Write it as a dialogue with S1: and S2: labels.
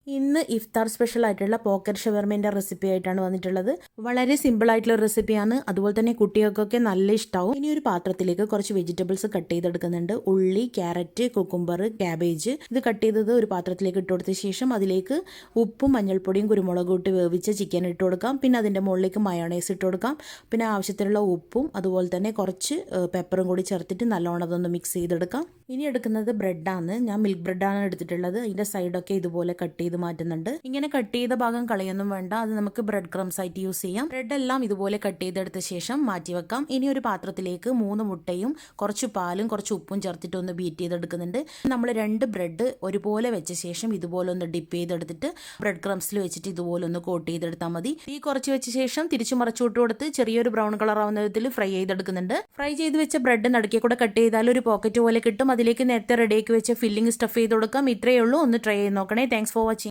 S1: ഇന്ന് ഇഫ്താർ സ്പെഷ്യൽ ആയിട്ടുള്ള pocket ഷവർമേൻ്റെ recipe ആയിട്ടാണ് വന്നിട്ടുള്ളത്. വളരെ സിമ്പിൾ ആയിട്ടുള്ള റെസിപ്പിയാണ്. അതുപോലെ തന്നെ കുട്ടികൾക്കൊക്കെ നല്ല ഇഷ്ടമാവും. ഇനി ഒരു പാത്രത്തിലേക്ക് കുറച്ച് വെജിറ്റബിൾസ് കട്ട് ചെയ്തെടുക്കുന്നുണ്ട്. ഉള്ളി, ക്യാരറ്റ്, കുക്കുംബർ, ക്യാബേജ് ഇത് കട്ട് ചെയ്തത് ഒരു പാത്രത്തിലേക്ക് ഇട്ട് കൊടുത്ത ശേഷം അതിലേക്ക് ഉപ്പും മഞ്ഞൾപ്പൊടിയും കുരുമുളകും ഇട്ട് വേവിച്ച ചിക്കൻ ഇട്ട് കൊടുക്കാം. പിന്നെ അതിൻ്റെ മുകളിലേക്ക് മയോണൈസ് ഇട്ട് കൊടുക്കാം. പിന്നെ ആവശ്യത്തിനുള്ള ഉപ്പും അതുപോലെ തന്നെ കുറച്ച് പെപ്പറും കൂടി ചേർത്തിട്ട് നല്ലോണം അതൊന്ന് മിക്സ് ചെയ്തെടുക്കാം. ഇനി എടുക്കുന്നത് ബ്രെഡാണ്. ഞാൻ മിൽക്ക് ബ്രെഡാണ് എടുത്തിട്ടുള്ളത്. അതിൻ്റെ സൈഡൊക്കെ ഇതുപോലെ കട്ട് ചെയ്ത് മാറ്റുന്നുണ്ട്. ഇങ്ങനെ കട്ട് ചെയ്ത ഭാഗം കളയൊന്നും വേണ്ട, അത് നമുക്ക് ബ്രെഡ് ക്രംസ് ആയിട്ട് യൂസ് ചെയ്യാം. ബ്രെഡ് എല്ലാം ഇതുപോലെ കട്ട് ചെയ്തെടുത്ത ശേഷം മാറ്റി വെക്കാം. ഇനി ഒരു പാത്രത്തിലേക്ക് 3 മുട്ടയും കുറച്ച് പാലും കുറച്ച് ഉപ്പും ചേർത്തിട്ട് ഒന്ന് ബീറ്റ് ചെയ്തെടുക്കുന്നുണ്ട്. നമ്മൾ 2 ബ്രെഡ് ഒരുപോലെ വെച്ച ശേഷം ഇതുപോലെ ഒന്ന് ഡിപ്പ് ചെയ്തെടുത്തിട്ട് ബ്രെഡ് ക്രംസിൽ വെച്ചിട്ട് ഇതുപോലെ ഒന്ന് കോട്ട് ചെയ്തെടുത്താൽ മതി. ഈ കുറച്ച് വെച്ച ശേഷം തിരിച്ചു മറച്ചുവിട്ട് കൊടുത്ത് ചെറിയൊരു ബ്രൗൺ കളർ ആവുന്ന വിധത്തിൽ ഫ്രൈ ചെയ്തെടുക്കുന്നുണ്ട്. ഫ്രൈ ചെയ്ത് വെച്ച ബ്രെഡ് നടുക്കെ കൂടെ കട്ട് ചെയ്താൽ ഒരു പോക്കറ്റ് പോലെ കിട്ടും. അതിലേക്ക് നേരത്തെ റെഡിയാക്കി വെച്ച ഫില്ലിംഗ് സ്റ്റഫ് ചെയ്ത് കൊടുക്കാം. ഇത്രയേ ഉള്ളൂ. ഒന്ന് ട്രൈ ചെയ്ത് നോക്കണേ. Thanks for watching.